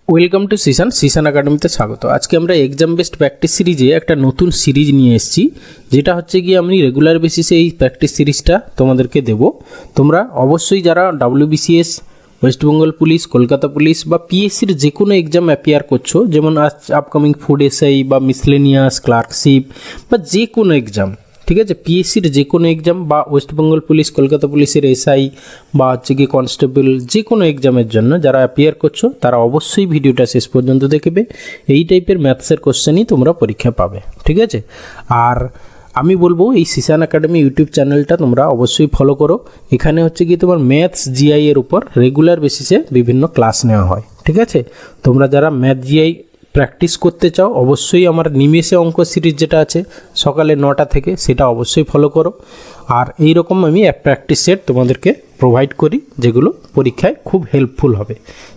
Welcome to Sisan একাডেমিতে স্বাগত। আজকে আমরা এক্সাম বেসড প্র্যাকটিস সিরিজে একটা নতুন সিরিজ নিয়ে এসেছি, যেটা হচ্ছে গিয়ে আমি রেগুলার বেসিসে এই প্র্যাকটিস সিরিজটা তোমাদেরকে দেব। তোমরা অবশ্যই যারা WBCS, West Bengal police, Kolkata police বা পিএসসির যে কোনো এক্সাম অ্যাপিয়ার করছো, যেমন আপকামিং ফুড এসআই বা মিসলেনিয়াস ক্লার্কশিপ বা যে কোনো এক্সাম, ঠিক আছে, পিএসসির যে কোনো এক্সাম বা ওয়েস্ট বেঙ্গল পুলিশ, কলকাতা পুলিশের এসআই বা হচ্ছে কি কনস্টেবল, যে কোনো এক্সামের জন্য যারা অ্যাপিয়ার করছো তারা অবশ্যই ভিডিওটা শেষ পর্যন্ত দেখবে। এই টাইপের ম্যাথসের কোশ্চেনই তোমরা পরীক্ষা পাবে, ঠিক আছে। আর আমি বলবো এই সিসান একাডেমি ইউটিউব চ্যানেলটা তোমরা অবশ্যই ফলো করো। এখানে হচ্ছে কি তোমার ম্যাথস জিআই এর উপর রেগুলার বেসিসে বিভিন্ন ক্লাস নেওয়া হয়, ঠিক আছে। তোমরা যারা ম্যাথ জিআই প্র্যাকটিস করতে চাও অবশ্যই আমার নিমেষে অঙ্ক সিরিজ যেটা আছে সকালে 9টা থেকে, সেটা অবশ্যই ফলো করো। আর এই রকম আমি প্র্যাকটিস সেট তোমাদেরকে প্রোভাইড করি যেগুলো পরীক্ষায় খুব হেল্পফুল হবে।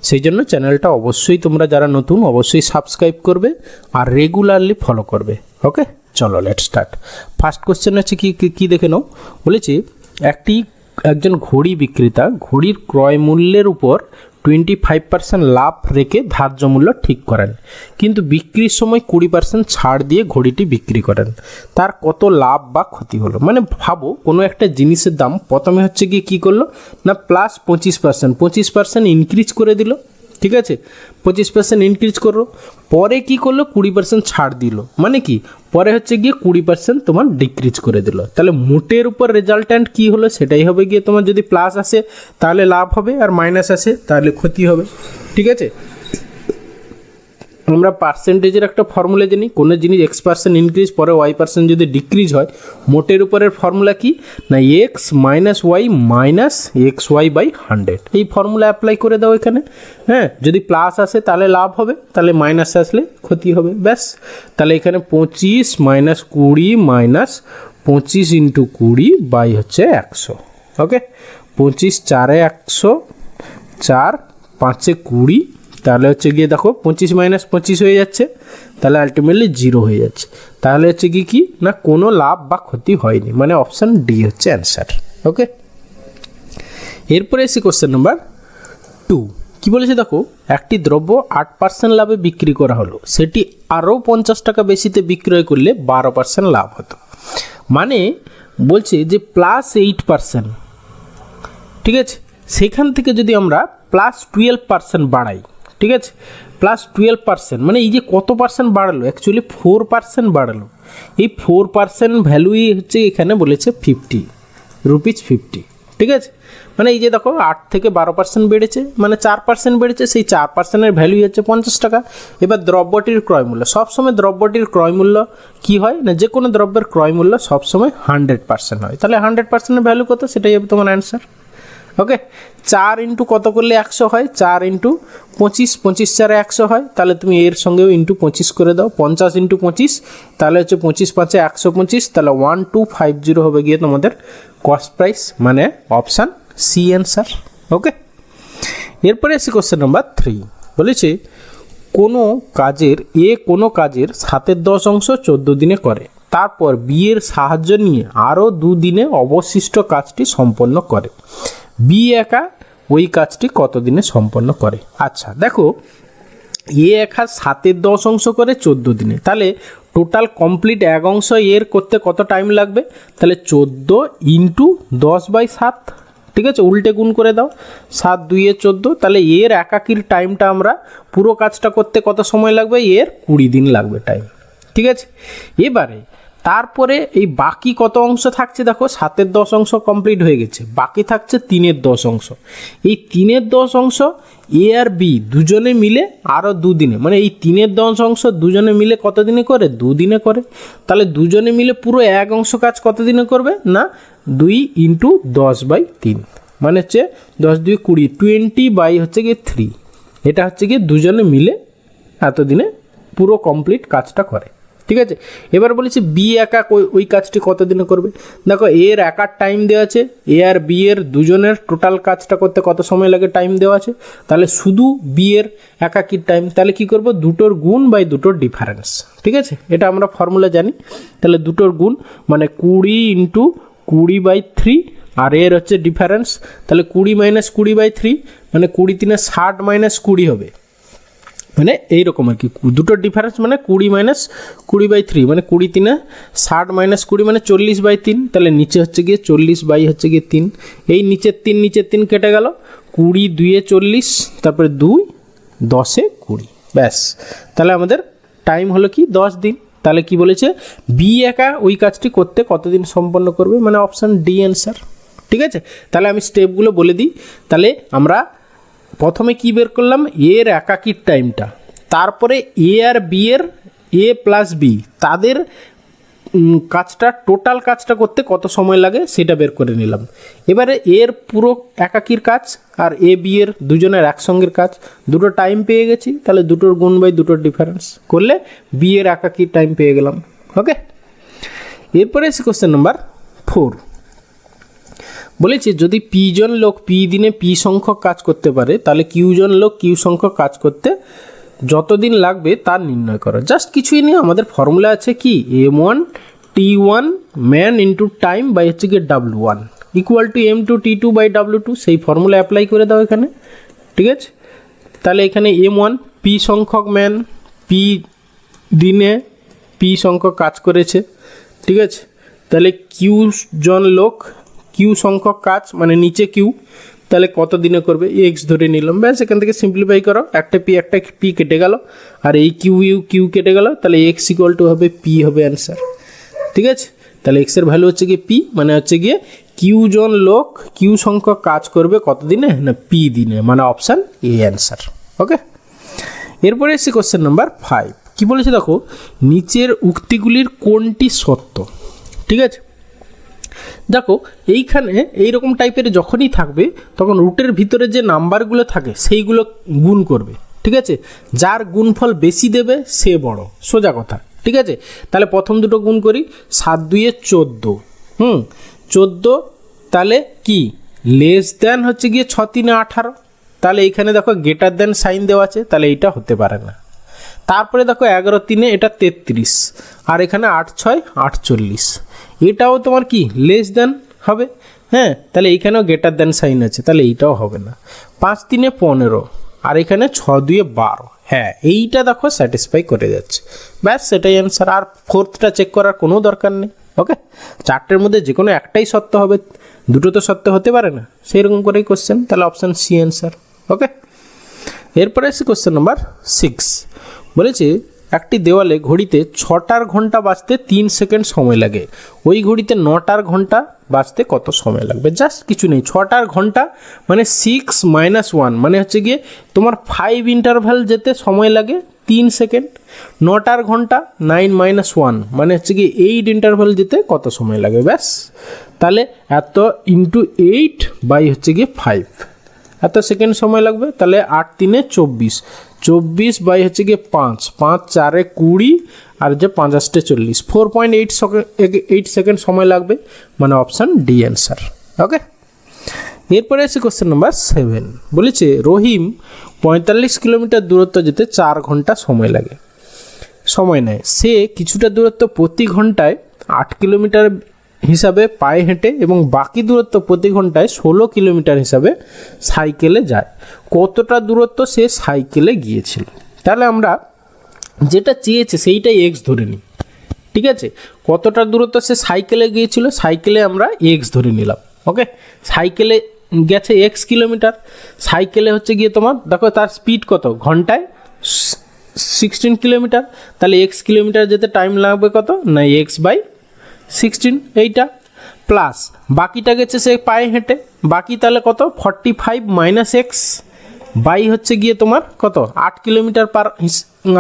সেই জন্য চ্যানেলটা অবশ্যই তোমরা যারা নতুন অবশ্যই সাবস্ক্রাইব করবে আর রেগুলারলি ফলো করবে। ওকে, চলো লেটস স্টার্ট। ফার্স্ট কোশ্চেন হচ্ছে কি দেখে নাও। বলেছি একজন ঘড়ি বিক্রেতা ঘড়ির ক্রয় মূল্যের উপর 25% লাভ রেখে ধার্য মূল্য ঠিক করেন, কিন্তু বিক্রির সময় 20% ছাড় দিয়ে ঘড়িটি বিক্রি করেন। তার কত লাভ বা ক্ষতি হলো? মানে ভাবো কোনো একটা জিনিসের দাম প্রথমে হচ্ছে গিয়ে কী করলো না, প্লাস 25% ইনক্রিজ করে দিল, ঠিক আছে, 25% ইনক্রিজ করলো, পরে কি করলো 20% ছাড় দিল, মানে কি পরে হচ্ছে গিয়ে 20% তোমার ডিক্রিজ করে দিল। তাহলে মোটের উপর রেজাল্ট্যান্ট কি হলো সেটাই হবে গিয়ে তোমার, যদি প্লাস আসে তাহলে লাভ হবে আর মাইনাস আসে তাহলে ক্ষতি হবে, ঠিক আছে। আমরা পার্সেন্টেজের একটা ফর্মুলা জানি, কোনো জিনিস X% ইনক্রিজ পরে Y% যদি ডিক্রিজ হয়, মোটের উপরের ফর্মুলা কি না X - Y - XY/100। এই ফর্মুলা অ্যাপ্লাই করে দাও এখানে। হ্যাঁ, যদি প্লাস আসে তাহলে লাভ হবে, তাহলে মাইনাস আসলে ক্ষতি হবে, ব্যাস। তাহলে এখানে 25 - 20 - 25 × 20 বাই হচ্ছে 100। ওকে, 25 × 4 = 100, 4 × 5 = 20, তাহলে হচ্ছে গিয়ে দেখো 25 - 25 হয়ে যাচ্ছে, তাহলে আলটিমেটলি 0 হয়ে যাচ্ছে। তাহলে হচ্ছে কি না কোনো লাভ বা ক্ষতি হয়নি, মানে অপশান ডি হচ্ছে অ্যান্সার। ওকে, এরপরে এসে কোশ্চেন নাম্বার 2। কী বলেছে দেখো, একটি দ্রব্য 8% লাভে বিক্রি করা হলো, সেটি আরও 50 টাকা বেশিতে বিক্রয় করলে 12% লাভ হতো। মানে বলছে যে +8%, ঠিক আছে, সেখান থেকে যদি আমরা +12% বাড়াই, ঠিক আছে, +12% মানে এই যে কত পার্সেন্ট বাড়ালো, অ্যাকচুয়ালি 4% বাড়ালো। এই 4% ভ্যালুই হচ্ছে এখানে বলেছে 50 রুপিস 50, ঠিক আছে। মানে এই যে দেখো 8 থেকে 12% বেড়েছে, মানে 4% বেড়েছে, সেই 4%-এর ভ্যালুই হচ্ছে 50 টাকা। এবার দ্রব্যটির ক্রয় মূল্য, সবসময় দ্রব্যটির ক্রয় মূল্য কী হয় না, যে কোনো দ্রব্যের ক্রয় মূল্য সবসময় 100% হয়, তাহলে 100%-এর ভ্যালু কত সেটাই হবে তোমার অ্যান্সার। ওকে, 4 × কত করলে 100 হয়, 4 × 25, 25 × 4 = 100 হয়, তাহলে তুমি এর সঙ্গেও ×25 করে দাও, 50 × 25, তাহলে হচ্ছে 25 × 5 = 125, তাহলে 1250 হবে গিয়ে তোমাদের কস্ট প্রাইস, মানে অপশান সি অ্যান্সার। ওকে, এরপরে এসে কোশ্চেন নাম্বার 3। বলেছে কোনো কাজের 7/10 অংশ 14 দিনে করে, তারপর বি এর সাহায্য নিয়ে আরও 2 দিনে অবশিষ্ট কাজটি সম্পন্ন করে। বি একা ওই কাজটি কত দিনে সম্পন্ন করে? আচ্ছা দেখো, একা 7/10 অংশ করে 14 দিনে, তাহলে টোটাল কমপ্লিট এক অংশ এর করতে কত টাইম লাগবে? তাহলে 14 × 10/7, ঠিক আছে, উল্টে গুণ করে দাও, 7 × 2 = 14, তাহলে এর একাকির টাইমটা আমরা পুরো কাজটা করতে কত সময় লাগবে? এর 20 দিন লাগবে টাইম, ঠিক আছে। এবারে তারপরে এই বাকি কত অংশ থাকছে দেখো, 7/10 অংশ কমপ্লিট হয়ে গেছে, বাকি থাকছে 3/10 অংশ। এই 3/10 অংশ এ আর বি দুজনে মিলে আরও 2 দিনে, মানে এই 3/10 অংশ দুজনে মিলে কত দিনে করে? 2 দিনে করে। তাহলে দুজনে মিলে পুরো এক অংশ কাজ কত দিনে করবে না 2 × 10/3, মানে হচ্ছে 10 × 2 = 20, 20 হচ্ছে গিয়ে 3। এটা হচ্ছে গিয়ে দুজনে মিলে এতদিনে পুরো কমপ্লিট কাজটা করে, ঠিক আছে। এবার বলেছি বি একা ওই কাজটি কত দিনে করবে। দেখো এর একার টাইম দেওয়া আছে, এ আর বি এর দুজনের টোটাল কাজটা করতে কত সময় লাগে টাইম দেওয়া আছে, তাহলে শুধু বি এর একাকির টাইম, তাহলে কি করব, দুটোর গুণ বাই দুটোর ডিফারেন্স, ঠিক আছে। এটা আমরা ফর্মুলা জানি, তাহলে দুটোর গুণ মানে 20 × 20/3, আর এর হচ্ছে ডিফারেন্স, তাহলে 20 - 20/3 মানে 20 × 3 = 60 - 20 হবে, মানে এইরকম আর কি, দুটোর ডিফারেন্স মানে 20 - 20/3 মানে 20 × 60 - 20 মানে 40/3। তাহলে নিচে হচ্ছে গিয়ে 40/3। এই নিচের 3 কেটে গেল, 20 × 2 = 40, তারপরে 2 × 10 = 20। ব্যাস, তাহলে আমাদের টাইম হলো কি 10 দিন। তাহলে কি বলেছে, বি একা ওই কাজটি করতে কতদিন সম্পন্ন করবে, মানে অপশান ডি অ্যান্সার। ঠিক আছে, তাহলে আমি স্টেপগুলো বলে দিই। তাহলে আমরা প্রথমে কি বের করলাম, এর একাকির টাইমটা, তারপরে এ আর বি এর এ প্লাস বি তাদের কাজটা, টোটাল কাজটা করতে কত সময় লাগে সেটা বের করে নিলাম। এবারে এর পুরো একাকির কাজ আর এ বি এর দুজনের একসঙ্গের কাজ, দুটো টাইম পেয়ে গেছি। তাহলে দুটোর গুণ বাই দুটোর ডিফারেন্স করলে বি এর একাকির টাইম পেয়ে গেলাম। ওকে, এরপরে এসে কোশ্চেন নাম্বার 4 বলেছি, যদি পি জন লোক পি দিনে পি সংখ্যক কাজ করতে পারে, তাহলে কিউ জন লোক কিউ সংখ্যক কাজ করতে যতদিন লাগবে তার নির্ণয় করো। জাস্ট কিছুই নেই, আমাদের ফর্মুলা আছে কি, M1 T1 man into time by হচ্ছে গিয়ে W1 equal to M2 T2 by W2। সেই ফর্মুলা অ্যাপ্লাই করে দাও এখানে। ঠিক আছে, তাহলে এখানে M1 পি সংখ্যক ম্যান, পি দিনে পি সংখ্যক কাজ করেছে। ঠিক আছে, তাহলে কিউ জন লোক কিউ সংখ্যক কাজ মানে নিচে কিউ, তাহলে কত দিনে করবে, এক্স ধরে নিলাম। ব্যাস, এখান থেকে সিম্পলিফাই করো, একটা পি কেটে গেল, আর এই কিউ কেটে গেল, তাহলে এক্স ইকুয়াল টু হবে পি হবে অ্যান্সার। ঠিক আছে, তাহলে এক্সের ভ্যালু হচ্ছে গিয়ে পি, মানে হচ্ছে গিয়ে কিউ জন লোক কিউ সংখ্যক কাজ করবে কত দিনে, না পি দিনে, মানে অপশান এ অ্যান্সার। ওকে, এরপরে এসে কোশ্চেন নাম্বার 5 কি বলেছে দেখো, নিচের উক্তিগুলির কোনটি সত্য। ঠিক আছে, দেখো এইখানে এইরকম টাইপের যখনই থাকবে তখন রুটের ভিতরে যে নাম্বারগুলো থাকে সেইগুলো গুণ করবে। ঠিক আছে, যার গুণফল বেশি দেবে সে বড়, সোজা কথা। ঠিক আছে, তাহলে প্রথম দুটো গুণ করি, 7 × 2 = 14। 14, তাহলে কি লেস দ্যান হচ্ছে গিয়ে 6 × 3 = 18। তাহলে এইখানে দেখো গ্রেটার দ্যান সাইন দেওয়া আছে, তাহলে এইটা হতে পারে না। তারপরে দেখো 11 × 3 এটা 33, আর এখানে 8 × 6 = 48, এটাও তোমার কি লেস দ্যান হবে। হ্যাঁ, তাহলে এইখানেও গ্রেটার দ্যান সাইন আছে, তাহলে এইটাও হবে না। 5 × 3 = 15, আর এখানে 6 × 2 = 12। হ্যাঁ, এইটা দেখো স্যাটিসফাই করে যাচ্ছে। ব্যাস, সেটাই অ্যান্সার, আর ফোর্থটা চেক করার কোনো দরকার নেই। ওকে, চারটের মধ্যে যে কোনো একটাই সত্য হবে, দুটো তো সত্য হতে পারে না, সেই রকম করেই কোশ্চেন, তাহলে অপশান সি অ্যান্সার। ওকে, এরপরে এসে কোশ্চেন নাম্বার 6 বলেছে, একটি দেওয়ালে ঘড়িতে 6টার ঘন্টা বাজতে 3 সেকেন্ড সময় লাগে, ওই ঘড়িতে 9টার ঘন্টা বাজতে কত সময় লাগবে। জাস্ট কিছু নেই, 6টার ঘন্টা মানে 6 - 1 মানে হচ্ছে গিয়ে তোমার 5 ইন্টারভ্যাল যেতে সময় লাগে 3 সেকেন্ড। 9টার ঘন্টা 9 - 1 মানে হচ্ছে গিয়ে 8 ইন্টারভ্যাল যেতে কত সময় লাগে। ব্যাস, তাহলে এত ইন্টু 8 বাই হচ্ছে গিয়ে 5, এত সেকেন্ড সময় লাগবে। তাহলে 8 × 3 = 24, 24 বাই হচ্ছে গিয়ে 5, 5 × 4 = 20, আর যে 5 × 8 = 40, 4.8 সেকেন্ড সময় লাগবে, মানে অপশান ডি অ্যান্সার। ওকে, এরপরে আছে কোশ্চেন নাম্বার 7 বলেছে, রহিম 45 কিলোমিটার দূরত্ব যেতে 4 ঘন্টা সময় নেয়। সে কিছুটা দূরত্ব প্রতি ঘন্টায় 8 কিলোমিটার হিসাবে পায়ে হেঁটে এবং বাকি দূরত্ব প্রতি ঘন্টায় 16 কিলোমিটার হিসাবে সাইকেলে যায়। কতটা দূরত্ব সে সাইকেলে গিয়েছিল। তাহলে আমরা যেটা চেয়েছে সেইটাই এক্স ধরে নিই। ঠিক আছে, কতটা দূরত্ব সে সাইকেলে গিয়েছিল, সাইকেলে আমরা এক্স ধরে নিলাম। ওকে, সাইকেলে গেছে এক্স কিলোমিটার, সাইকেলে হচ্ছে গিয়ে তোমার দেখো তার স্পিড কত, ঘন্টায় 16 কিলোমিটার, তাহলে এক্স কিলোমিটার যেতে টাইম লাগবে কত, না x/16 এইটা, প্লাস বাকিটা গেছে সে পায়ে হেঁটে, বাকি তাহলে কত 45 - x বাই হচ্ছে গিয়ে তোমার কত 8 কিলোমিটার পার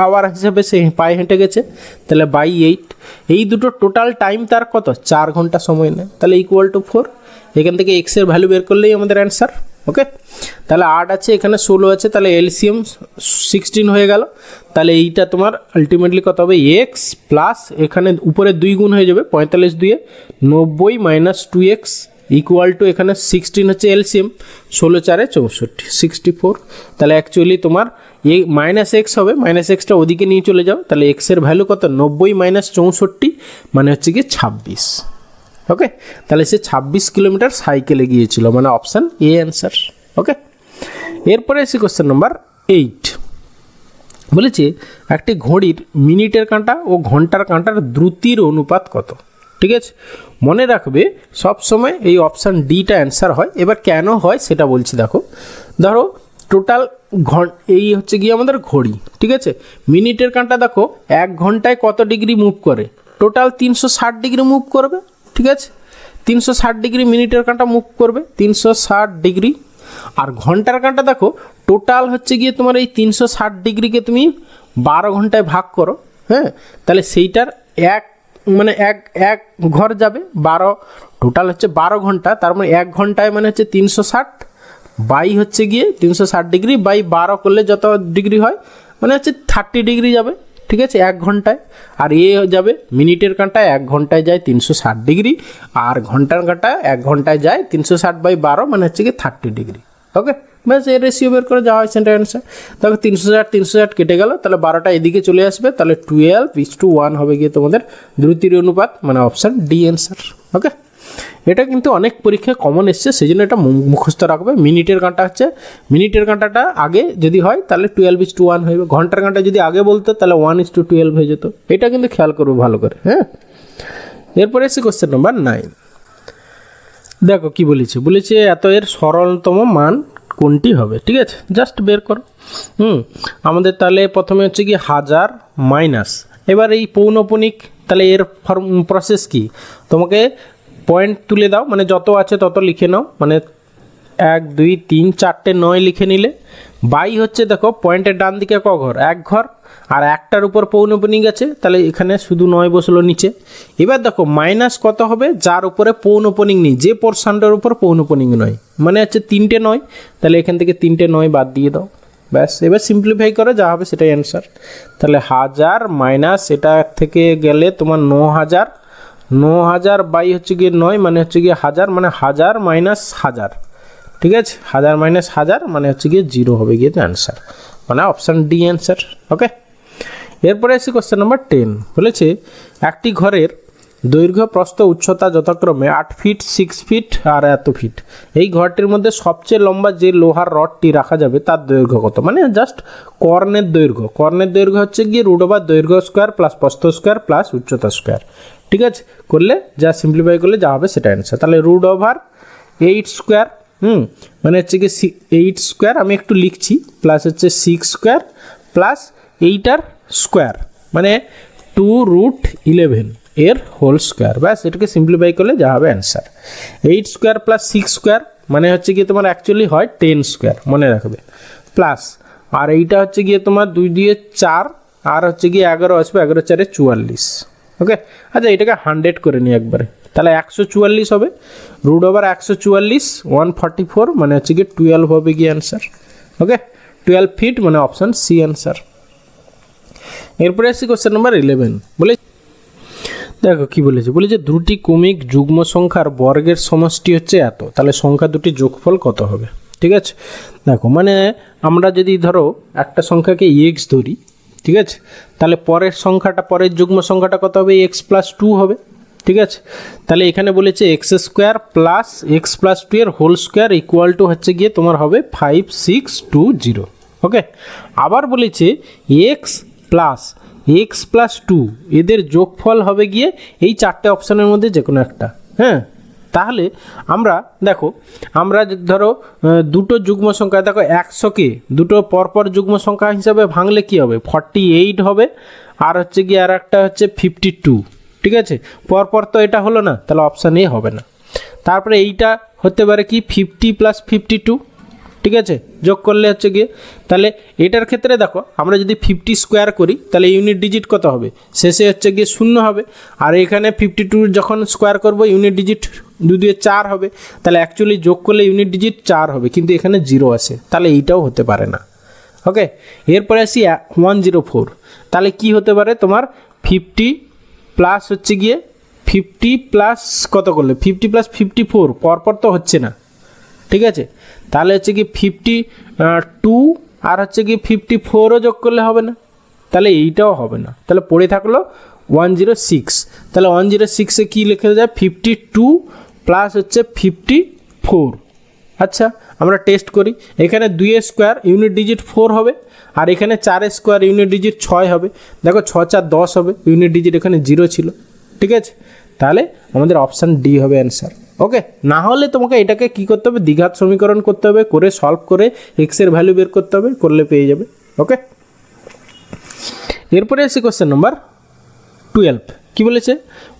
আওয়ার হিসেবে সে পায়ে হেঁটে গেছে, তাহলে বাই 8। এই দুটো টোটাল টাইম তার কত 4 ঘন্টা সময় নেয়, তাহলে ইকুয়াল টু 4। এখান থেকে এক্সের ভ্যালু বের করলেই আমাদের অ্যান্সার। ওকে, তাহলে 8 আছে, এখানে 16 আছে, তাহলে এলসিএম 16 হয়ে গেল। তাহলে এইটা তোমার আলটিমেটলি কত হবে, এক্স প্লাস এখানে উপরে 2 গুণ হয়ে যাবে, 45 × 2 = 90 - 2x ইকুয়াল টু এখানে 16 হচ্ছে এলসিএম, 16 × 4 = 64, 64। তাহলে অ্যাকচুয়ালি তোমার এই মাইনাস এক্স হবে, মাইনাস এক্সটা ওদিকে নিয়ে চলে যাও, তাহলে এক্সের ভ্যালু কত 90 - 64 মানে হচ্ছে গিয়ে 26। ওকে, তাহলে সে 26 কিলোমিটার সাইকেলে গিয়েছিল, মানে অপশান এ অ্যান্সার। ওকে, এরপরে এসে কোশ্চেন নাম্বার 8 বলেছে একটি ঘড়ির মিনিটের কাঁটা ও ঘন্টার কাঁটার দ্রুতির অনুপাত কত। ঠিক আছে, মনে রাখবে সবসময় এই অপশান ডিটা অ্যান্সার হয়। এবার কেন হয় সেটা বলছি, দেখো ধরো টোটাল এই হচ্ছে গিয়ে আমাদের ঘড়ি, ঠিক আছে, মিনিটের কাঁটা দেখো 1 ঘন্টায় কত ডিগ্রি মুভ করে, টোটাল 360 ডিগ্রি মুভ করবে। ঠিক আছে, 360 ডিগ্রি মিনিটের কাঁটা মুভ করবে, 360 ডিগ্রি। আর ঘন্টার কাঁটা দেখো টোটাল হচ্ছে গিয়ে তোমার এই 360 ডিগ্রিকে তুমি 12 ঘন্টায় ভাগ করো, হ্যাঁ, তাহলে সেইটার এক ঘর যাবে 12, টোটাল হচ্ছে 12 ঘন্টা, তার মানে 1 ঘন্টায় মানে হচ্ছে 360 বাই হচ্ছে গিয়ে 360 ডিগ্রি বাই 12 করলে যত ডিগ্রি হয় মানে হচ্ছে 30 ডিগ্রি যাবে। ঠিক আছে, 1 ঘন্টায়। আর যাবে মিনিটের কাঁটা 1 ঘন্টায় যায় 360 ডিগ্রি, আর ঘন্টার কাঁটা 1 ঘন্টায় যায় 360 বাই 12 মানে হচ্ছে গিয়ে 30 ডিগ্রি। ওকে, ব্যাস এই রেশিও বের করে যাওয়া হয় সেন্টার অ্যান্সার। দেখো 360 কেটে গেল, তাহলে 12টা এদিকে চলে আসবে, তাহলে 12:1 হবে গিয়ে তোমাদের দ্রুতির অনুপাত, মানে অপশান ডি অ্যান্সার। ওকে, এটা কিন্তু অনেক পরীক্ষায় কমন এসছে, সেই জন্য এটা মুখস্থ রাখবে। মিনিটের কাঁটা হচ্ছে, মিনিটের কাঁটাটা আগে যদি হয় তাহলে 12:1 হয়ে যাবে, ঘন্টার কাঁটা যদি আগে বলতো তাহলে 1:12 হয়ে যেত। এটা কিন্তু খেয়াল করবো ভালো করে, হ্যাঁ। এরপরে এসে কোশ্চেন নাম্বার 9। দেখো কি বলেছে এত এর সরলতম মান কোনটি হবে। ঠিক আছে, জাস্ট বের করো। আমাদের তাহলে প্রথমে হচ্ছে কি 1000 মাইনাস, এবার এই পৌনঃপুনিক, তাহলে এর প্রসেস কি, তোমাকে পয়েন্ট তুলে দাও, মানে যত আছে তত লিখে নাও, মানে 1 2 3 4টে 9 লিখে নিলে, বাই হচ্ছে দেখো পয়েন্টের ডান দিকে ক ঘর, 1 ঘর, আর একটার উপর পৌনঃপুনিক আছে, তাহলে এখানে শুধু 9 বসলো নিচে। এবার দেখো মাইনাস কত হবে, যার উপরে পৌনঃপুনিক নেই, যে পোর্শনটার উপর পৌনঃপুনিক নয়, মানে হচ্ছে 3টে 9, তাহলে এখান থেকে 3টে 9 বাদ দিয়ে দাও, ব্যাস। এবার সিম্পলিফাই করে যা হবে সেটাই অ্যান্সার। তাহলে 1000 মাইনাস এটা থেকে গেলে তোমার 9000 বাই হচ্ছে গিয়ে 9 মানে হচ্ছে গিয়ে 1000, মানে 1000 মাইনাস 1000। ঠিক আছে, 1000 মাইনাস 1000 মানে হচ্ছে গিয়ে 0 হবে গিয়ে তো অ্যান্সার, মানে অপশান ডি অ্যান্সার। ওকে, এরপরে এসে কোশ্চেন নাম্বার 10। বলেছে একটি ঘরের দৈর্ঘ্য প্রস্থ উচ্চতা যথাক্রমে 8 ফিট 6 ফিট আর এত ফিট। এই ঘরটির মধ্যে সবচেয়ে লম্বা যে লোহার রডটি রাখা যাবে তার দৈর্ঘ্য কত, মানে জাস্ট কর্ণের দৈর্ঘ্য। কর্ণের দৈর্ঘ্য হচ্ছে গিয়ে √ দৈর্ঘ্য স্কোয়ার প্লাস প্রস্থ স্কোয়ার প্লাস উচ্চতা স্কোয়ার। ঠিক আছে, করলে যা সিম্পলিফাই করলে যা হবে সেটা অ্যান্সার। তাহলে √8 স্কোয়ার, মানে হচ্ছে কি 8 স্কোয়ার, আমি একটু লিখছি, প্লাস হচ্ছে 6 স্কোয়ার প্লাস 8 স্কোয়ার, মানে 2√11 এর হোল স্কোয়ার। ব্যাস, এটাকে সিম্পলিফাই করলে যা হবে অ্যান্সার। 8 স্কোয়ার প্লাস 6 স্কোয়ার মানে হচ্ছে গিয়ে তোমার অ্যাকচুয়ালি হয় 10 স্কোয়ার, মনে রাখবে, প্লাস আর এইটা হচ্ছে গিয়ে তোমার 2 দিয়ে 4, আর হচ্ছে গিয়ে 11 আসবে, 11 4 44। ওকে, আচ্ছা এটাকে 100 করে নিই একবারে, তাহলে 144 হবে, √144 144 মানে হচ্ছে গিয়ে 12 হবে গিয়ে অ্যান্সার। ওকে, 12 ফিট মানে অপশান সি অ্যান্সার। এরপরে আসছি কোশ্চেন নাম্বার 11। বলে দেখো কি বলেছে দুটি ক্রমিক যুগ্ম সংখ্যার বর্গের সমষ্টি হচ্ছে এত, তাহলে সংখ্যা দুটি যোগফল কত হবে। ঠিক আছে, দেখো মানে আমরা যদি ধরো একটা সংখ্যাকে এক্স ধরি, ঠিক আছে, তাহলে পরের সংখ্যাটা, পরের যুগ্ম সংখ্যাটা কত হবে, x+2 হবে। ঠিক আছে, তাহলে এখানে বলেছে x² প্লাস x+2 এর হোল স্কোয়ার ইকুয়াল টু হচ্ছে গিয়ে তোমার হবে 5620। ওকে, আবার বলেছে x+2 এদের যোগফল হবে গিয়ে এই 4টে অপশানের মধ্যে যে কোনো একটা। হ্যাঁ, তাহলে আমরা দেখো, আমরা ধরো দুটো যুগ্ম সংখ্যা, দেখো 100কে দুটো পরপর যুগ্ম সংখ্যা হিসাবে ভাঙলে কি হবে, 48 হবে, আর হচ্ছে গিয়ে আর একটা হচ্ছে 52। ঠিক আছে, পরপর তো এটা হলো না, তাহলে অপশান এ হবে না। তারপরে এইটা হতে পারে কি 50 + 52। ঠিক আছে, যোগ করলে হচ্ছে গিয়ে, তাহলে এটার ক্ষেত্রে দেখো আমরা যদি 50 স্কোয়ার করি তাহলে ইউনিট ডিজিট কত হবে, শেষে হচ্ছে গিয়ে 0 হবে, আর এখানে 52 যখন স্কোয়ার করব ইউনিট ডিজিট 2 দিয়ে 4 হবে, তাহলে অ্যাকচুয়ালি যোগ করলে ইউনিট ডিজিট 4 হবে, কিন্তু এখানে 0 আসে, তাহলে এইটাও হতে পারে না। ওকে, এরপরে আসি 104, তাহলে কি হতে পারে তোমার 50 প্লাস হচ্ছে গিয়ে 50 প্লাস কত করলে 50 + 54 পরপর তো হচ্ছে না। ঠিক আছে, তাহলে হচ্ছে কি 52 আর হচ্ছে কি 54ও যোগ করলে হবে না, তাহলে এইটাও হবে না, তাহলে পড়ে থাকলো 106। তাহলে 106-এ কী লেখা যায়, 52 প্লাস হচ্ছে 54। আচ্ছা, আমরা টেস্ট করি। এখানে 2 স্কোয়ার ইউনিট ডিজিট 4 হবে, আর এখানে 4 স্কোয়ার ইউনিট ডিজিট 6 হবে। দেখো 6 4 10 হবে, ইউনিট ডিজিট এখানে 0 ছিল, ঠিক আছে। তাহলে আমাদের অপশান ডি হবে অ্যান্সার। ওকে, না হলে তোমাকে এটাকে কি করতে হবে, দ্বিঘাত সমীকরণ করতে হবে, করে সলভ করে এক্সের ভ্যালু বের করতে হবে, করলে পেয়ে যাবে। ওকে, এরপরে আসি কোশ্চেন নম্বর 12। কি বলেছে,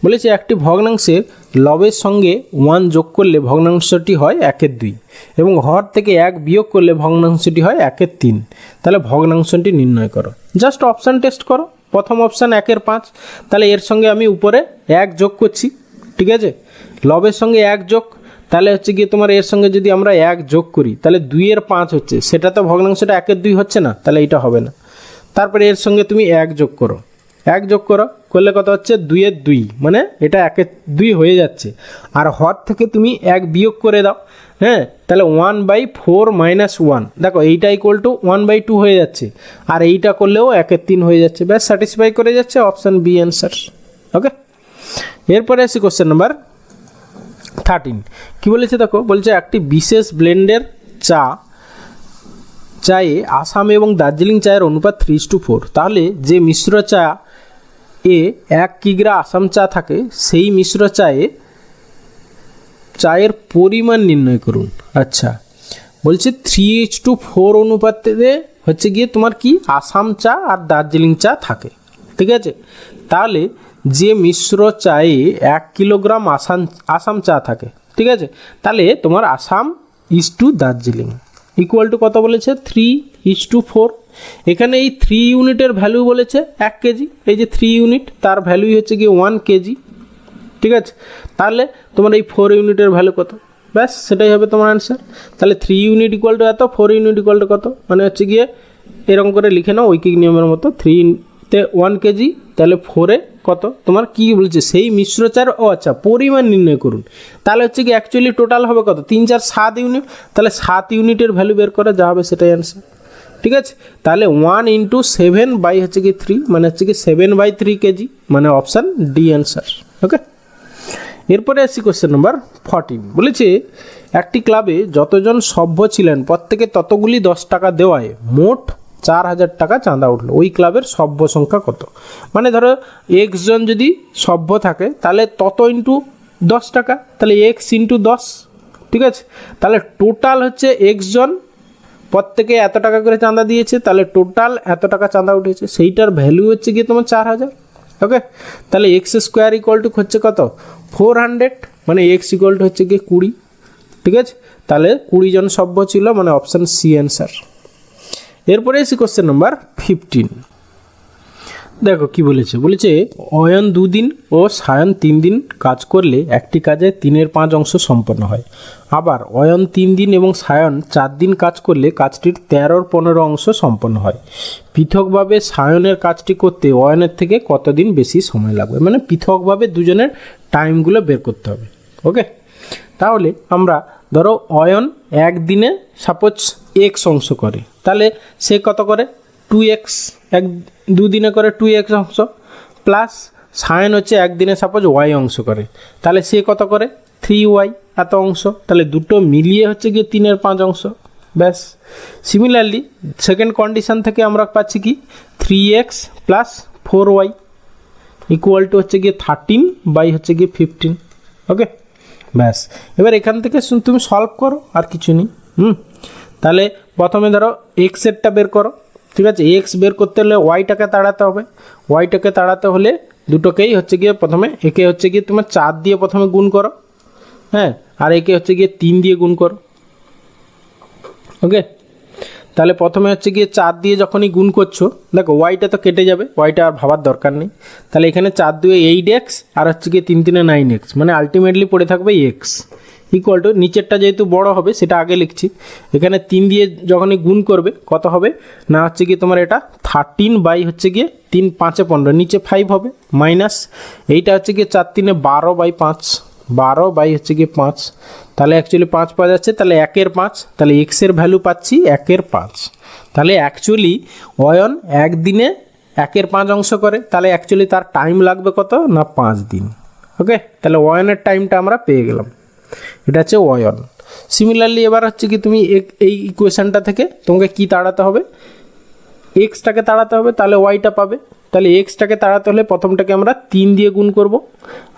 বলেছে একটি ভগ্নাংশের লবের সঙ্গে 1 যোগ করলে ভগ্নাংশটি হয় 1/2 এবং হর থেকে 1 বিয়োগ করলে ভগ্নাংশটি হয় 1/3। তাহলে ভগ্নাংশটি নির্ণয় করো। জাস্ট অপশান টেস্ট করো। প্রথম অপশান 1/5, তাহলে এর সঙ্গে আমি উপরে 1 যোগ করছি, ঠিক আছে। লবের সঙ্গে 1 যোগ, তাহলে হচ্ছে গিয়ে তোমার এর সঙ্গে যদি আমরা 1 যোগ করি তাহলে 2/5 হচ্ছে, সেটা তো ভগ্নাংশটা 1/2 হচ্ছে না, তাহলে এটা হবে না। তারপরে এর সঙ্গে তুমি 1 যোগ করো, 1 যোগ করো, করলে কত হচ্ছে 2/2, মানে এটা 1/2 হয়ে যাচ্ছে। আর হর থেকে তুমি 1 বিয়োগ করে দাও, হ্যাঁ, তাহলে 1/4 - 1, দেখো এইটা ইকুয়াল টু 1/2 হয়ে যাচ্ছে, আর এইটা করলেও 1/3 হয়ে যাচ্ছে। ব্যাস, স্যাটিসফাই করে যাচ্ছে, অপশান বি অ্যান্সার। ওকে, এরপরে আসি কোশ্চেন নাম্বার 13। কী বলেছে দেখো, বলছে একটি বিশেষ ব্লেন্ডের চায়ে আসাম এবং দার্জিলিং চায়ের অনুপাত 3:4। তাহলে যে মিশ্র এ 1 কিগ্রা আসাম চা থাকে, সেই মিশ্র চায়ের পরিমাণ নির্ণয় করুন। আচ্ছা, বলছে 3:4 অনুপাতে হচ্ছে গিয়ে তোমার কি আসাম চা আর দার্জিলিং চা থাকে, ঠিক আছে। তাহলে যে মিশ্র চায়ে 1 কিলোগ্রাম আসাম চা থাকে, ঠিক আছে, তাহলে তোমার Assam is to Darjeeling equal to কত বলেছে, 3:4। এখানে এই 3 ইউনিটের ভ্যালু বলেছে 1 কেজি, এই যে 3 ইউনিট তার ভ্যালুই হচ্ছে গিয়ে 1 কেজি, ঠিক আছে। তাহলে তোমার এই 4 ইউনিটের ভ্যালু কত, ব্যাস সেটাই হবে তোমার অ্যান্সার। তাহলে 3 ইউনিট ইকুয়াল টু এত, 4 ইউনিট ইকুয়াল টু কত, মানে হচ্ছে গিয়ে এরকম করে লিখে নাও ঐকিক নিয়মের মতো, 3-তে 1 কেজি, তাহলে 4-এ কত তোমার কি বলছে, সেই মিশ্র চার, ও আচ্ছা পরিমাণ নির্ণয় করুন। তাহলে হচ্ছে কি অ্যাকচুয়ালি টোটাল হবে কত, 3 4 7 ইউনিট, তাহলে 7 ইউনিটের ভ্যালু বের করা যা হবে সেটাই অ্যান্সার, ঠিক আছে। তাহলে 1 × 7 বাই হচ্ছে কি 3, মানে হচ্ছে কি 7/3 কেজি, মানে অপশান ডি অ্যান্সার। ওকে, এরপরে আসছি কোশ্চেন নম্বর 14। বলেছে একটি ক্লাবে যতজন সভ্য ছিলেন প্রত্যেকে ততগুলি 10 টাকা দেওয়ায় মোট 4000 টাকা চাঁদা উঠলো। ওই ক্লাবের সভ্য সংখ্যা কত, মানে ধরো x জন যদি সভ্য থাকে তাহলে তত ইন্টু 10 টাকা, তাহলে x × 10, ঠিক আছে। তাহলে টোটাল হচ্ছে x জন প্রত্যেকে এত টাকা করে চাঁদা দিয়েছে, তাহলে টোটাল এত টাকা চাঁদা উঠেছে, সেইটার ভ্যালু হচ্ছে গিয়ে তোমার 4000। ওকে, তাহলে x² ইকুয়াল টু হচ্ছে কত, 400, মানে x ইকুয়াল টু হচ্ছে গিয়ে 20, ঠিক আছে। তাহলে 20 জন সভ্য ছিল, মানে অপশান সি অ্যান্সার। এরপরে এসে কোশ্চেন নম্বর 15। দেখো কি বলেছে, বলেছে অয়ন 2 দিন ও সায়ন 3 দিন কাজ করলে একটি কাজে 3/5 অংশ সম্পন্ন হয়। আবার অয়ন 3 দিন এবং সায়ন 4 দিন কাজ করলে কাজটির 13/15 অংশ সম্পন্ন হয়। পৃথকভাবে সায়নের কাজটি করতে অয়নের থেকে কতদিন বেশি সময় লাগবে, মানে পৃথকভাবে দুজনের টাইমগুলো বের করতে হবে। ওকে, তাহলে আমরা ধরো অয়ন 1 দিনে সাপোজ x অংশ করে, তাহলে সে কত করে 2x, 2 দিনে করে 2x অংশ, প্লাস সায়ন হচ্ছে 1 দিনে সাপোজ y অংশ করে, তাহলে সে কত করে 3y এত অংশ, তাহলে দুটো মিলিয়ে হচ্ছে গিয়ে 3/5 অংশ। ব্যাস, সিমিলারলি সেকেন্ড কন্ডিশন থেকে আমরা পাচ্ছি কি 3x + 4y ইকুয়াল টু হচ্ছে গিয়ে 13 বাই হচ্ছে গিয়ে 15। ওকে, ব্যাস, এবার এখান থেকে তুমি সলভ করো, আর কিছু নেই। তাহলে প্রথমে ধরো এক্সেরটা বের করো, ঠিক আছে। এক্স বের করতে হলে ওয়াইটাকে তাড়াতে হবে, ওয়াইটাকে তাড়াতে হলে দুটোকেই হচ্ছে গিয়ে প্রথমে একে হচ্ছে গিয়ে তোমার 4 দিয়ে প্রথমে গুণ করো, হ্যাঁ, আর একে হচ্ছে গিয়ে 3 দিয়ে গুণ করো। ওকে, তাহলে প্রথমে হচ্ছে গিয়ে 4 দিয়ে যখনই গুণ করছো, দেখো ওয়াইটা তো কেটে যাবে, ওয়াইটা আর ভাবার দরকার নেই। তাহলে এখানে 4 × 2 = 8x, আর হচ্ছে গিয়ে 3 × 3 = 9x, মানে আলটিমেটলি পড়ে থাকবে x ইকুয়াল টু, নিচেরটা যেহেতু বড় হবে সেটা আগে লিখছি, এখানে 3 দিয়ে যখনই গুণ করবে কত হবে না হচ্ছে গিয়ে তোমার এটা 13 বাই হচ্ছে গিয়ে 3 × 5 = 15, নিচে 5 হবে, মাইনাস এইটা হচ্ছে গিয়ে 4 × 3 = 12/5, 12 বাই হচ্ছে গিয়ে 5, তাহলে অ্যাকচুয়ালি 5 পাওয়া যাচ্ছে, তাহলে 1/5, তাহলে এক্সের ভ্যালু পাচ্ছি 1/5। তাহলে অ্যাকচুয়ালি অয়ন 1 দিনে 1/5 অংশ করে, তাহলে অ্যাকচুয়ালি তার টাইম লাগবে কত না 5 দিন। ওকে, তাহলে অয়নের টাইমটা আমরা পেয়ে গেলাম, এটা হচ্ছে অয়ন। সিমিলারলি এবার হচ্ছে কি তুমি এই ইকুয়েশনটা থেকে তোমাকে কি তাড়াতে হবে, এক্সটাকে তাড়াতে হবে, তাহলে ওয়াইটা পাবে। তাহলে এক্সটাকে তাড়াতে হলে প্রথমটাকে আমরা 3 দিয়ে গুণ করব,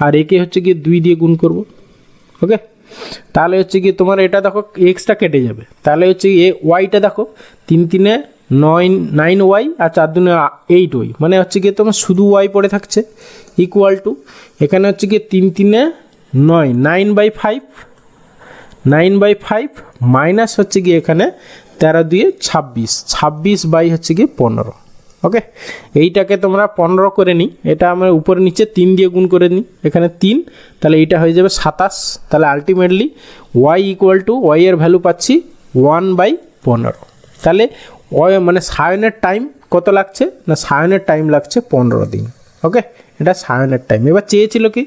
আর একে হচ্ছে গিয়ে 2 দিয়ে গুণ করব। ওকে, তাহলে হচ্ছে কি তোমার এটা দেখো এক্সটা কেটে যাবে, তাহলে হচ্ছে ওয়াইটা দেখো 3 3 9 ওয়াই আর 4 2 8 ওয়াই, মানে হচ্ছে গিয়ে তোমার শুধু ওয়াই পড়ে থাকছে, ইকুয়াল টু এখানে হচ্ছে গিয়ে 3 3 9 9/5 9/5 মাইনাস হচ্ছে গিয়ে এখানে 13 2 26 26 বাই হচ্ছে গিয়ে 15। ওকে, এইটাকে তোমরা 15 করে নিই, এটা আমরা উপরে নিচে 3 দিয়ে গুণ করে নিই, এখানে 3, তাহলে এইটা হয়ে যাবে 27। তাহলে ultimately Y equal to Y এর ভ্যালু পাচ্ছি 1/15। তাহলে ওয়াই মানে সায়নের টাইম কত লাগছে না, সায়নের টাইম লাগছে 15 দিন। ওকে, এটা সায়নের টাইম। এবার চেয়েছিল কি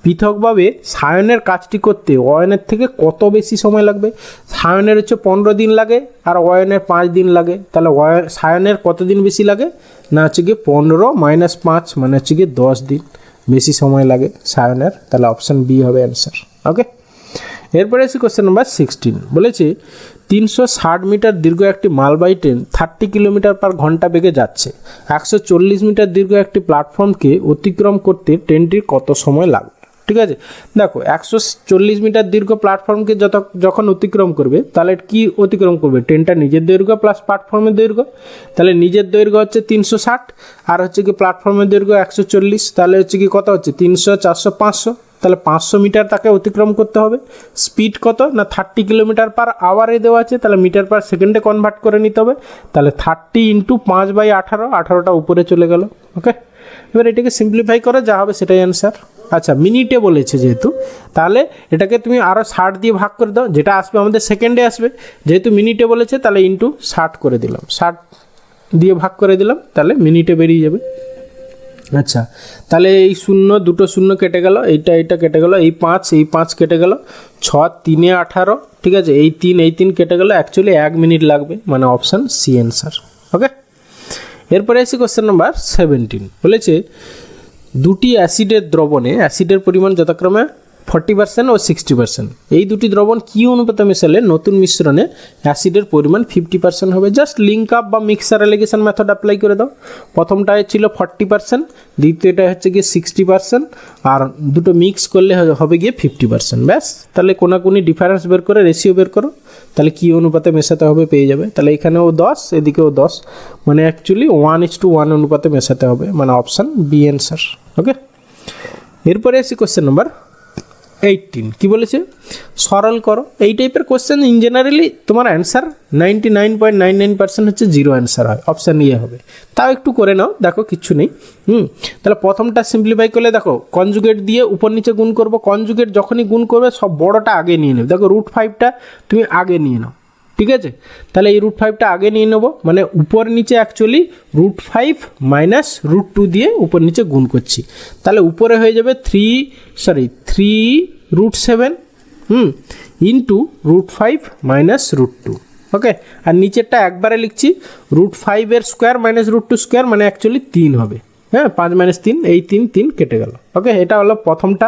পৃথকভাবে সায়নের কাজটি করতে অয়নের থেকে কত বেশি সময় লাগবে। সায়নের হচ্ছে 15 দিন লাগে আর অয়নের 5 দিন লাগে, তাহলে সায়নের কত দিন বেশি লাগে না হচ্ছে গিয়ে 15 - 5 মানে হচ্ছে গিয়ে 10 দিন বেশি সময় লাগে সায়নের। তাহলে অপশান বি হবে অ্যান্সার। ওকে, এরপরে এসে কোশ্চেন নাম্বার 16 বলেছে 360 মিটার দীর্ঘ একটি মালবাহী ট্রেন 30 কিলোমিটার পার ঘন্টা বেগে যাচ্ছে। 140 মিটার দীর্ঘ একটি প্ল্যাটফর্মকে অতিক্রম করতে ট্রেনটির কত সময় লাগবে। ঠিক আছে, দেখো 140 মিটার দীর্ঘ প্ল্যাটফর্মকে যখন অতিক্রম করবে তাহলে কি অতিক্রম করবে, ট্রেনটা নিজের দৈর্ঘ্য প্লাস প্ল্যাটফর্মের দৈর্ঘ্য। তাহলে নিজের দৈর্ঘ্য হচ্ছে 360 আর হচ্ছে কি প্ল্যাটফর্মের দৈর্ঘ্য 140, তাহলে হচ্ছে কি কত হচ্ছে 300 400 500, তাহলে 500 মিটার তাকে অতিক্রম করতে হবে। স্পিড কত না 30 কিলোমিটার পার আওয়ারে দেওয়া আছে, তাহলে মিটার পার সেকেন্ডে কনভার্ট করে নিতে হবে। তাহলে 30 × 5/18, 18টা উপরে চলে গেল। ওকে, এবার এটাকে সিম্পলিফাই করে যা হবে সেটাই অ্যান্সার। আচ্ছা, মিনিটে বলেছে যেহেতু, তাহলে এটাকে তুমি আরও 60 দিয়ে ভাগ করে দাও, যেটা আসবে আমাদের সেকেন্ডে আসবে। যেহেতু মিনিটে বলেছে তাহলে ইন্টু 60 করে দিলাম, 60 দিয়ে ভাগ করে দিলাম, তাহলে মিনিটে বেরিয়ে যাবে। আচ্ছা, তাহলে এই 0 দুটো 0 কেটে গেল, এইটা কেটে গেল, এই 5 কেটে গেল, 6 3 18, ঠিক আছে, এই 3 কেটে গেল, অ্যাকচুয়ালি 1 মিনিট লাগবে, মানে অপশান সি অ্যান্সার। ওকে, এরপরে এসে কোশ্চেন নাম্বার 17 বলেছে দুটি অ্যাসিডের দ্রবণে অ্যাসিডের পরিমাণ যথাক্রমে 40% ও 60%, এই দুটি দ্রবণ কী অনুপাতে মেশালে নতুন মিশ্রণে অ্যাসিডের পরিমাণ 50% হবে। জাস্ট লিঙ্ক আপ বা মিক্সার অ্যালিগেশন মেথড অ্যাপ্লাই করে দাও। প্রথমটা ছিল 40%, দ্বিতীয়টা হচ্ছে গিয়ে 60%, আর দুটো মিক্স করলে হবে গিয়ে 50%। ব্যাস, তাহলে কোনাকুনি ডিফারেন্স বের করে রেশিও বের করো, তাহলে কী অনুপাতে মেশাতে হবে পেয়ে যাবে। তাহলে এখানেও 10 এদিকেও 10, মানে অ্যাকচুয়ালি 1:1 অনুপাতে মেশাতে হবে, মানে অপশান বি অ্যান্সার। ওকে, এরপরে আসি কোশ্চেন নাম্বার 18 কি বলেছে সরল করো। এই টাইপের কোশ্চেন ইন জেনারেলি তোমার অ্যান্সার 99.99% হচ্ছে জিরো অ্যান্সার হয়, অপশান ইয়ে হবে। তাও একটু করে নাও, দেখো কিচ্ছু নেই। তাহলে প্রথমটা সিম্পলিফাই করলে দেখো কনজুগেট দিয়ে উপর নিচে গুণ করবো। কনজুগেট যখনই গুণ করবে সব বড়টা আগে নিয়ে নেবে। দেখো √5টা তুমি আগে নিয়ে নাও, ঠিক আছে। তাহলে এই √5টা আগে নিয়ে নেবো, মানে উপর নিচে অ্যাকচুয়ালি √5 - √2 দিয়ে উপর নিচে গুণ করছি। তাহলে উপরে হয়ে যাবে 3√7 ইন্টু √5 - √2। ওকে, আর নিচেরটা একবারে লিখছি √5 এর স্কোয়ার -√2 স্কোয়ার, মানে অ্যাকচুয়ালি 3 হবে। হ্যাঁ, 5 - 3, এই 3 কেটে গেল। ওকে, এটা হলো প্রথমটা।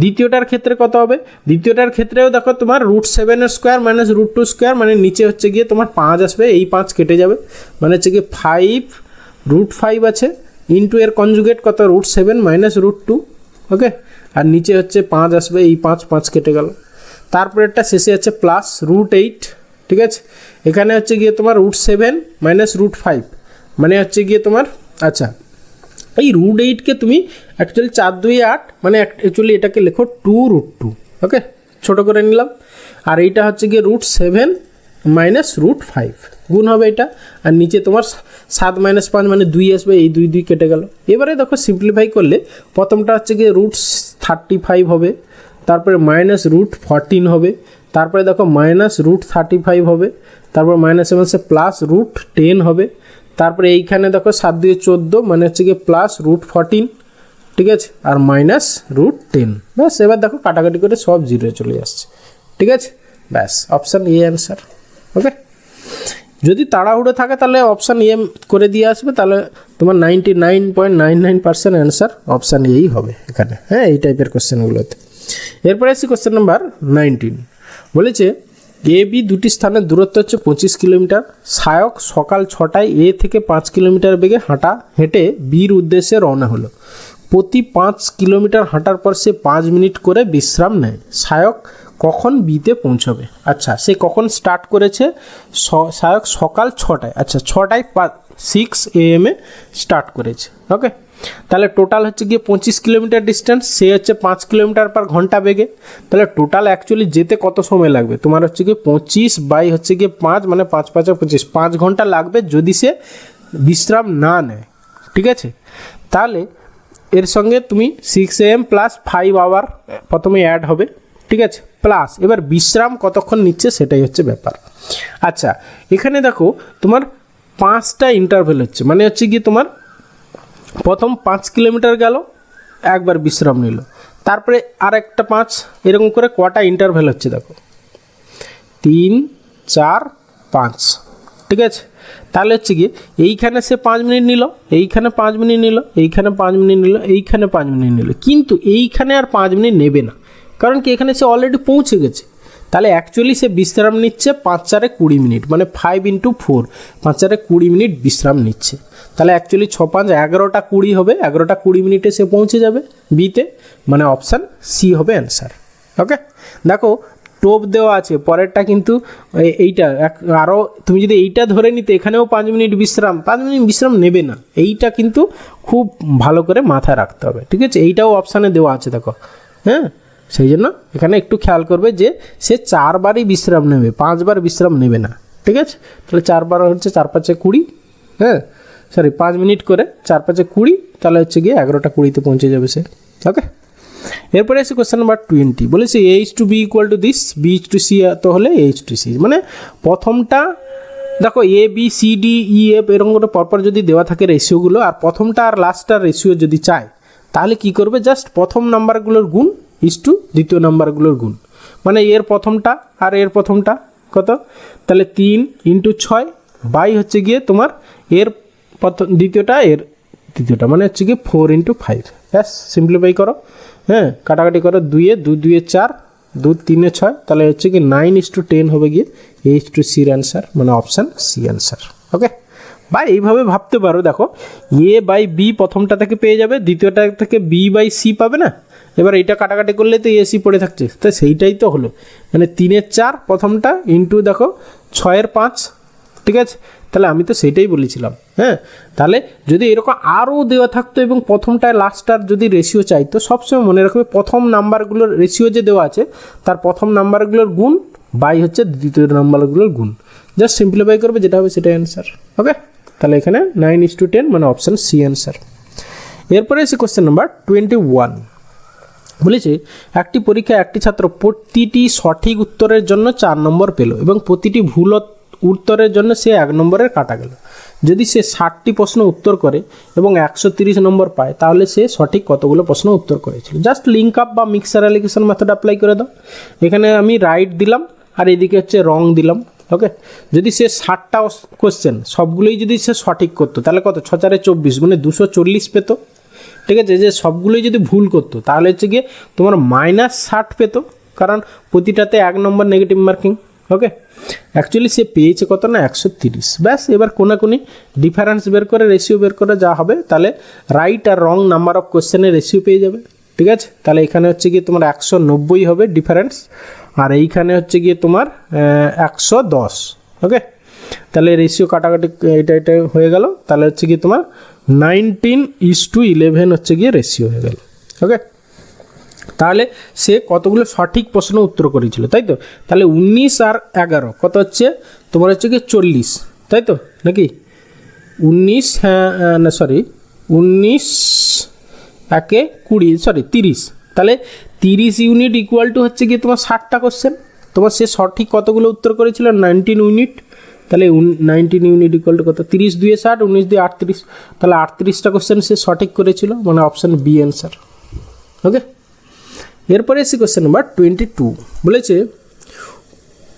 দ্বিতীয়টার ক্ষেত্রে কত হবে, দ্বিতীয়টার ক্ষেত্রেও দেখো তোমার √7 এর স্কোয়ার -√2 স্কোয়ার, মানে নিচে হচ্ছে গিয়ে তোমার 5 আসবে, এই 5 কেটে যাবে, মানে হচ্ছে গিয়ে 5 √5 আছে ইন্টু এর কনজুগেট কত √7 - √2। ওকে, আর নিচে হচ্ছে 5 আসবে, এই 5 কেটে গেল। তারপরেরটা শেষে আছে প্লাস √8, ঠিক আছে। এখানে হচ্ছে গিয়ে তোমার √7 - √5, মানে হচ্ছে গিয়ে তোমার আচ্ছা এই √8কে তুমি অ্যাকচুয়ালি 4 2 8, মানে অ্যাকচুয়ালি এটাকে লেখো 2√2। ওকে, ছোটো করে নিলাম। আর এইটা হচ্ছে গিয়ে √7 - √5 গুণ হবে এটা, আর নিচে তোমার 7 - 5 মানে 2 আসবে, এই 2 কেটে গেল। এবারে দেখো সিম্পলিফাই করলে প্রথমটা হচ্ছে গিয়ে √35 হবে, তারপরে -√14 হবে, তারপরে দেখো -√35 হবে, তারপর -7 প্লাস √10 হবে, তারপরে এইখানে দেখো 7 2 14, মানে হচ্ছে গিয়ে প্লাস √14, ঠিক আছে, আর -√10। ব্যাস, এবার দেখো কাটাকাটি করে সব জিরো চলে আসছে, ঠিক আছে। ব্যাস, অপশান এ অ্যান্সার। ওকে, যদি তাড়াহুড়ো থাকে তাহলে অপশান এ করে দিয়ে আসবে, তাহলে তোমার 99.99% অ্যান্সার অপশান এই হবে এখানে। হ্যাঁ, এই টাইপের কোশ্চেনগুলোতে। এরপরে আসছি কোশ্চেন নাম্বার 19 বলেছে এ বি দুটি স্থানের দূরত্ব হচ্ছে 25 কিলোমিটার। সায়ক সকাল 6টায় এ থেকে 5 কিলোমিটার বেগে হেঁটে বির উদ্দেশ্যে রওনা হলো। প্রতি 5 কিলোমিটার হাঁটার পর সে 5 মিনিট করে বিশ্রাম নেয়। সায়ক কখন বিতে পৌঁছবে? আচ্ছা, সে কখন স্টার্ট করেছে? সায়ক সকাল 6টায়, আচ্ছা 6টায় 6 AM স্টার্ট করেছে। ওকে, তাহলে টোটাল হচ্ছে গিয়ে 25 কিলোমিটার ডিস্টেন্স, সে হচ্ছে 5 কিলোমিটার পার ঘন্টা বেগে। তাহলে টোটাল অ্যাকচুয়ালি যেতে কত সময় লাগবে তোমার হচ্ছে গিয়ে 25 বাই হচ্ছে গিয়ে 5 মানে 5 5 25, 5 ঘন্টা লাগবে যদি সে বিশ্রাম না নেয়। ঠিক আছে, তাহলে এর সঙ্গে তুমি 6 AM প্লাস 5 আওয়ার প্রথমে অ্যাড হবে। ঠিক আছে, প্লাস এবার বিশ্রাম কতক্ষণ নিচ্ছে সেটাই হচ্ছে ব্যাপার। আচ্ছা, এখানে দেখো তোমার 5টা ইন্টারভেল হচ্ছে, মানে হচ্ছে গিয়ে তোমার প্রথম 5 কিলোমিটার গেল, একবার বিশ্রাম নিল, তারপরে আর একটা 5, এরকম করে কটা ইন্টারভেল হচ্ছে দেখো, 3 4 5। ঠিক আছে, তাহলে হচ্ছে গিয়ে এইখানে সে 5 মিনিট নিল, এইখানে 5 মিনিট নিল, এইখানে 5 মিনিট নিল, এইখানে 5 মিনিট নিল, কিন্তু এইখানে আর 5 মিনিট নেবে না, কারণ কি এখানে সে অলরেডি পৌঁছে গেছে। তাহলে অ্যাকচুয়ালি সে বিশ্রাম নিচ্ছে 5 4 20 মিনিট, মানে 5 × 4, 5 4 20 মিনিট বিশ্রাম নিচ্ছে। তাহলে অ্যাকচুয়ালি 6 5 11টা 20 হবে, 11টা 20 মিনিটে সে পৌঁছে যাবে বিতে, মানে অপশান সি হবে অ্যান্সার। ওকে, দেখো টোপ দেওয়া আছে, পরেরটা কিন্তু এইটা আরও, তুমি যদি এইটা ধরে নিতে এখানেও 5 মিনিট বিশ্রাম, 5 মিনিট বিশ্রাম নেবে না, এইটা কিন্তু খুব ভালো করে মাথায় রাখতে হবে। ঠিক আছে, এইটাও অপশানে দেওয়া আছে দেখো, হ্যাঁ, সেই জন্য এখানে একটু খেয়াল করবে যে সে 4 বারই বিশ্রাম নেবে, 5 বার বিশ্রাম নেবে না। ঠিক আছে, তাহলে 4 বার হচ্ছে 4 5 20, হ্যাঁ সরি 5 মিনিট করে 4 5 20, তাহলে হচ্ছে গিয়ে 11টা 20তে পৌঁছে যাবে সে। ওকে, এরপরে এসে কোয়েশ্চেন নাম্বার 20, বলেছে H to B equal to this, B to C তো হলে এইচ টু সি, মানে প্রথমটা দেখো A B C D E F এরকম করে পরপর যদি দেওয়া থাকে রেশিওগুলো, আর প্রথমটা আর লাস্টটার রেশিও যদি চায়, তাহলে কি করবে, জাস্ট প্রথম নাম্বারগুলোর গুণ ইস টু দ্বিতীয় নাম্বারগুলোর গুণ, মানে এর প্রথমটা আর এর প্রথমটা কত, তাহলে 3 × 6 বাই হচ্ছে গিয়ে তোমার এর দ্বিতীয়টা এর দ্বিতীয়টা, মানে হচ্ছে গিয়ে 4 × 5। ব্যাস, সিম্পলিফাই করো, হ্যাঁ কাটাকাটি করো, 2 2 4, 2 3 6, তাহলে হচ্ছে কি 9:10 হবে গিয়ে এইচ টু সির অ্যান্সার, মানে অপশান সি অ্যান্সার। ওকে, বা এইভাবে ভাবতে পারো, দেখো এ বাই বি প্রথমটা থেকে পেয়ে যাবে, দ্বিতীয়টা থেকে বি বাই সি পাবে না, এবার এইটা কাটাকাটি করলে তো এ সি পড়ে থাকছে, তো সেইটাই তো হলো, মানে 3 4 প্রথমটা ইন্টু দেখো 6 5। ঠিক আছে, তাহলে আমি তো সেইটাই বলেছিলাম। হ্যাঁ, তাহলে যদি এরকম আরও দেওয়া থাকতো এবং প্রথমটায় লাস্টটার যদি রেশিও চাইতো, সবসময় মনে রাখবে প্রথম নাম্বারগুলোর রেশিও যে দেওয়া আছে তার প্রথম নাম্বারগুলোর গুণ বাই হচ্ছে দ্বিতীয় নাম্বারগুলোর গুণ, জাস্ট সিম্পলিফাই করবে, যেটা হবে সেটাই অ্যান্সার। ওকে, তাহলে এখানে 9:10 মানে অপশান সি অ্যান্সার। এরপরে এসে কোশ্চেন নাম্বার 21, বলেছে একটি পরীক্ষায় একটি ছাত্র প্রতিটি সঠিক উত্তরের জন্য 4 নম্বর পেল এবং প্রতিটি ভুল উত্তরের জন্য সে 1 নম্বরের কাটা গেল। যদি সে 60টি প্রশ্ন উত্তর করে এবং 130 নম্বর পায়, তাহলে সে সঠিক কতগুলো প্রশ্ন উত্তর করেছিল? জাস্ট লিঙ্ক আপ বা মিক্সার অ্যালিগেশন মেথড অ্যাপ্লাই করে দাও। এখানে আমি রাইট দিলাম আর এদিকে হচ্ছে রং দিলাম। ওকে, যদি সে 60টা কোশ্চেন সবগুলোই যদি সে সঠিক করতো, তাহলে কত, 6 4 24 মানে 240 পেতো। ঠিক আছে, যে সবগুলোই যদি ভুল করতো তাহলে হচ্ছে গিয়ে তোমার -60 পেতো, কারণ প্রতিটাতে 1 নম্বর নেগেটিভ মার্কিং। ওকে, অ্যাকচুয়ালি সে পেয়েছে কত না 130। ব্যাস, এবার কোনাকুনি ডিফারেন্স বের করে রেশিও বের করে যা হবে, তাহলে right or wrong number of কোশ্চেনের রেশিও পেয়ে যাবে। ঠিক আছে, তাহলে এখানে হচ্ছে গিয়ে তোমার 190 হবে ডিফারেন্স, আর এইখানে হচ্ছে গিয়ে তোমার 110। ওকে, তাহলে রেশিও কাটাকাটি এটা হয়ে গেল, তাহলে হচ্ছে গিয়ে তোমার 19:11 হচ্ছে গিয়ে রেশিও হয়ে গেল। ওকে, তাহলে সে কতগুলো সঠিক প্রশ্ন উত্তর করেছিল, তাই তো? তাহলে 19 আর 11 কত হচ্ছে তোমার হচ্ছে কি 40, তাই তো নাকি? 19 না সরি 19 একে 20 সরি 30, তাহলে 30 ইউনিট ইকুয়াল টু হচ্ছে গিয়ে তোমার 60টা কোশ্চেন। তোমার সে সঠিক কতগুলো উত্তর করেছিল? 19 ইউনিট। তাহলে 19 ইউনিট ইকুয়াল টু কত? 30 2 60, 19 2 38, তাহলে 38টা কোশ্চেন সে সঠিক করেছিল, মানে অপশান বি অ্যান্সার। ওকে, এরপরে এসে কোশ্চেন নাম্বার 22, বলেছে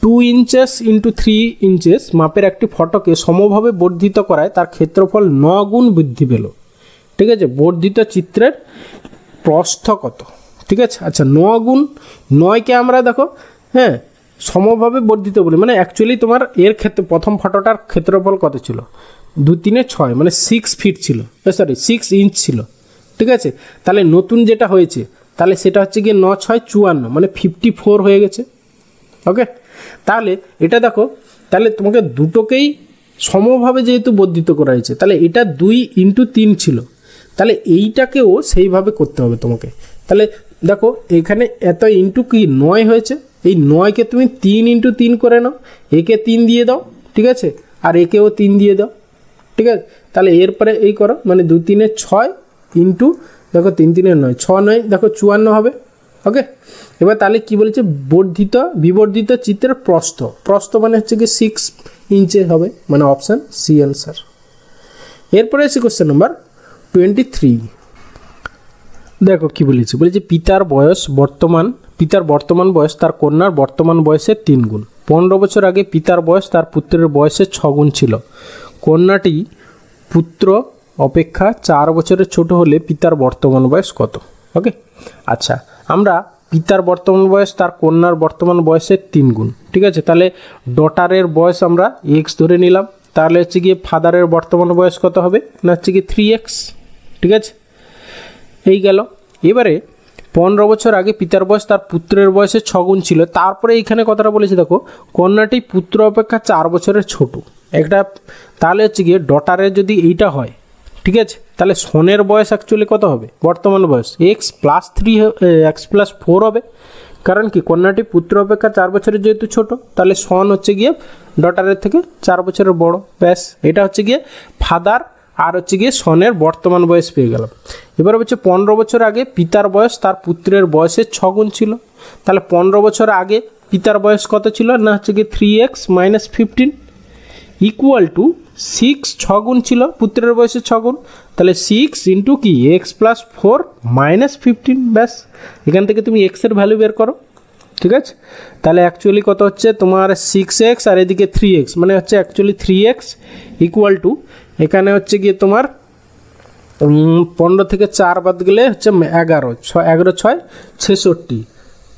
2 ইঞ্চেস × 3 ইঞ্চেস মাপের একটি ফটোকে সমভাবে বর্ধিত করায় তার ক্ষেত্রফল 9 গুণ বৃদ্ধি পেল। ঠিক আছে, বর্ধিত চিত্রের প্রস্থ কত? ঠিক আছে, আচ্ছা 9 গুণ 9কে আমরা দেখো, হ্যাঁ সমভাবে বর্ধিত বলে মানে অ্যাকচুয়ালি তোমার এর ক্ষেত্রে প্রথম ফটোটার ক্ষেত্রফল কত ছিল 2 3 6 মানে 6 ফিট ছিল, সরি 6 ইঞ্চ ছিল, ঠিক আছে। তাহলে নতুন যেটা হয়েছে তাহলে সেটা হচ্ছে গিয়ে 9 6 54 মানে 54 হয়ে গেছে। ওকে, তাহলে এটা দেখো, তাহলে তোমাকে দুটোকেই সমভাবে যেহেতু বর্ধিত করা হয়েছে, তাহলে এটা 2 × 3 ছিল, তাহলে এইটাকেও সেইভাবে করতে হবে তোমাকে। তাহলে দেখো এখানে এত ইন্টু কি 9 হয়েছে, এই 9কে তুমি 3 × 3 করে নাও, একে 3 দিয়ে দাও, ঠিক আছে, আর একেও 3 দিয়ে দাও, ঠিক আছে। তাহলে এরপরে এই করো, মানে 2 3 6 ইন্টু দেখো 3 3 9 6 9 দেখো 54 হবে। ওকে, এবার তাহলে কি বলেছে, বিবর্ধিত চিত্রের প্রস্থ মানে হচ্ছে কি 6 ইঞ্চে হবে, মানে অপশান সি অ্যান্সার। এরপরে আছে কোশ্চেন নাম্বার 23। দেখো কি বলেছে, পিতার বর্তমান বয়স তার কন্যার বর্তমান বয়সের 3 গুণ। 15 বছর আগে পিতার বয়স তার পুত্রের বয়সের 6 গুণ ছিল। কন্যাটি পুত্র অপেক্ষা 4 বছরের ছোট হলে পিতার বর্তমান বয়স কত? ওকে, আচ্ছা, আমরা পিতার বর্তমান বয়স তার কন্যার বর্তমান বয়সের 3 গুণ, ঠিক আছে। তাহলে ডটারের বয়স আমরা এক্স ধরে নিলাম, তাহলে হচ্ছে গিয়ে ফাদারের বর্তমান বয়স কত হবে না হচ্ছে গিয়ে 3x, ঠিক আছে। এই গেল। এবারে 15 বছর আগে পিতার বয়স তার পুত্রের বয়সের 6 গুণ ছিল। তারপরে এইখানে কথাটা বলেছে দেখো, কন্যাটি পুত্র অপেক্ষা 4 বছরের ছোট একটা, তাহলে হচ্ছে গিয়ে ডটারের যদি এইটা হয়, ঠিক আছে, তাহলে সনের বয়স অ্যাকচুয়ালি কত হবে, বর্তমান বয়স x+4 হবে। কারণ কি, কন্যাটি পুত্র অপেক্ষা 4 বছরের যেহেতু ছোট, তাহলে সন হচ্ছে গিয়ে ডটারের থেকে 4 বছরের বড়, ব্যাস। এটা হচ্ছে গিয়ে ফাদার আর হচ্ছে গিয়ে সনের বর্তমান বয়স পেয়ে গেলাম। এবার হচ্ছে 15 বছর আগে পিতার বয়স তার পুত্রের বয়সের 6 গুণ ছিল। তাহলে 15 বছর আগে পিতার বয়স কত ছিল না হচ্ছে গিয়ে 3x - 15 ইকুয়াল টু 6, 6 গুণ ছিল পুত্রের বয়সের 6 গুণ, তাহলে 6 ইন্টু কি x+4 - 15, ব্যাস। এখান থেকে তুমি x এর ভ্যালু বের করো, ঠিক আছে। তাহলে অ্যাকচুয়ালি কত হচ্ছে তোমার 6x আর এদিকে 3x, মানে হচ্ছে অ্যাকচুয়ালি 3x ইকুয়াল টু, এখানে হচ্ছে গিয়ে তোমার 15 থেকে 4 বাদ গেলে হচ্ছে 11, 11 6 66,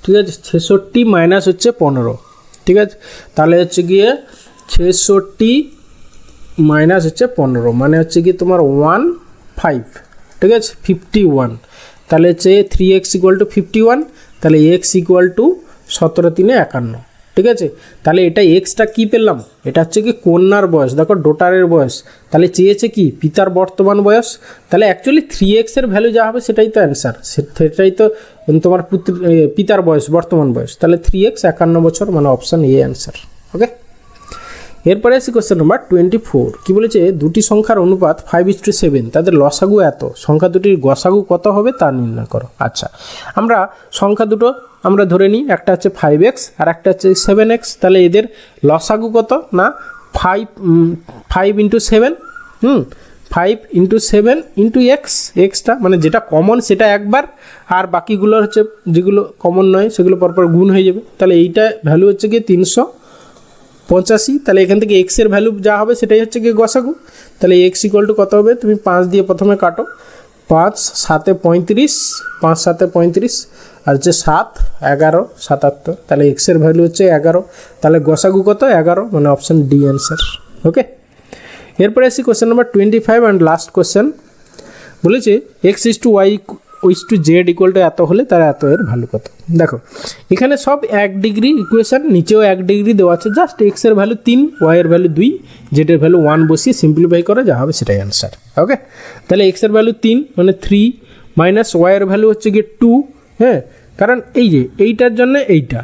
ঠিক আছে, 66 মাইনাস হচ্ছে 15, ঠিক আছে। তাহলে হচ্ছে গিয়ে 66 মাইনাস হচ্ছে 15 মানে হচ্ছে গিয়ে তোমার 15, ঠিক আছে, 51। তাহলে হচ্ছে 3x ইকুয়াল টু 51, তাহলে x ইকুয়াল টু 17 3 51, ঠিক আছে। তাহলে এটা এক্সটা কি পেলাম, এটা হচ্ছে কি কন্যার বয়স, দেখো ডটারের বয়স, তাহলে চেয়েছে কি পিতার বর্তমান বয়স, তাহলে অ্যাকচুয়ালি 3x এর ভ্যালু যা হবে সেটাই তো অ্যান্সার, সেটাই তো তোমার পিতার বয়স বর্তমান বয়স, তাহলে 3x 51 বছর, মানে অপশান এ অ্যান্সার। ওকে, এরপরে আসি কোশ্চেন নাম্বার 24। কি বলেছে, দুটি সংখ্যার অনুপাত 5:7, তাদের লসাগু এত, সংখ্যা দুটির গসাগু কত হবে তা নির্ণয় করো। আচ্ছা, আমরা সংখ্যা দুটো আমরা ধরে নিই, একটা হচ্ছে 5x আর একটা হচ্ছে 7x, তাহলে এদের লসাগু কত না 5 × 7, 5 × 7 × x, এক্সটা মানে যেটা কমন সেটা একবার, আর বাকিগুলো হচ্ছে যেগুলো কমন নয় সেগুলো পরপর গুণ হয়ে যাবে। তাহলে এইটা ভ্যালু হচ্ছে গিয়ে 385, তাহলে এখান থেকে x এর ভ্যালু যা হবে সেটাই হচ্ছে গিয়ে গসাগু। তাহলে x ইকুয়াল টু কত হবে, তুমি 5 দিয়ে প্রথমে কাটো, 5 7 35, 5 7 35, আর হচ্ছে 7 11 77, তাহলে x এর ভ্যালু হচ্ছে 11, তাহলে গসাগু কত 11, মানে অপশান ডি অ্যান্সার। ওকে, এরপরে আসি question number 25 and last question. বলেছে x/y/z ইকুয়াল টু এত হলে তার এত এর ভ্যালু কত। দেখো এখানে সব 1 ডিগ্রি ইকুয়েশন, নিচেও 1 ডিগ্রি দেওয়া আছে, জাস্ট x এর ভ্যালু 3, y এর ভ্যালু 2, z এর ভ্যালু 1 বসিয়ে সিম্পলিফাই করে যা হবে সেটাই অ্যান্সার। ওকে, তাহলে x এর ভ্যালু 3 মানে 3 মাইনাস y এর ভ্যালু হচ্ছে গিয়ে 2, হ্যাঁ, কারণ এই যে এইটার জন্য এইটা,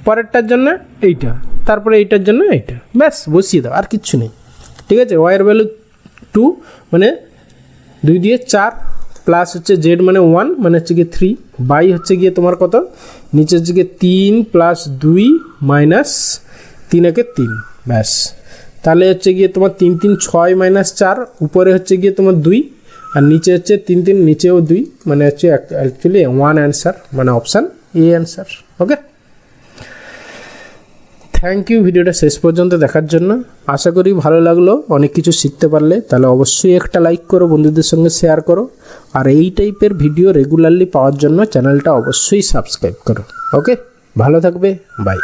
পরেরটার জন্য এইটা, তারপরে এইটার জন্য এইটা, ব্যাস বসিয়ে দাও, আর কিচ্ছু নেই, ঠিক আছে। y এর ভ্যালু 2 মানে 2 দিয়ে 4, প্লাস হচ্ছে জেড মানে 1 মানে হচ্ছে গিয়ে 3, বাই হচ্ছে গিয়ে তোমার কত নিচে হচ্ছে গিয়ে 3 প্লাস 2 মাইনাস 3 একে 3, ব্যাস। তাহলে হচ্ছে গিয়ে তোমার 3 3 6 মাইনাস 4, উপরে হচ্ছে গিয়ে তোমার 2, আর নিচে হচ্ছে 3 3 নিচেও 2, মানে হচ্ছে অ্যাকচুয়ালি 1 অ্যান্সার, মানে option A answer. Okay, thank you ভিডিওটা শেষ পর্যন্ত দেখার জন্য। আশা করি ভালো লাগলো, অনেক কিছু শিখতে পারলে। তাহলে অবশ্যই একটা লাইক করো, বন্ধুদের সঙ্গে শেয়ার করো, আর এই টাইপের ভিডিও রেগুলারলি পাওয়ার জন্য চ্যানেলটা অবশ্যই সাবস্ক্রাইব করো। ওকে, ভালো থাকবে, বাই।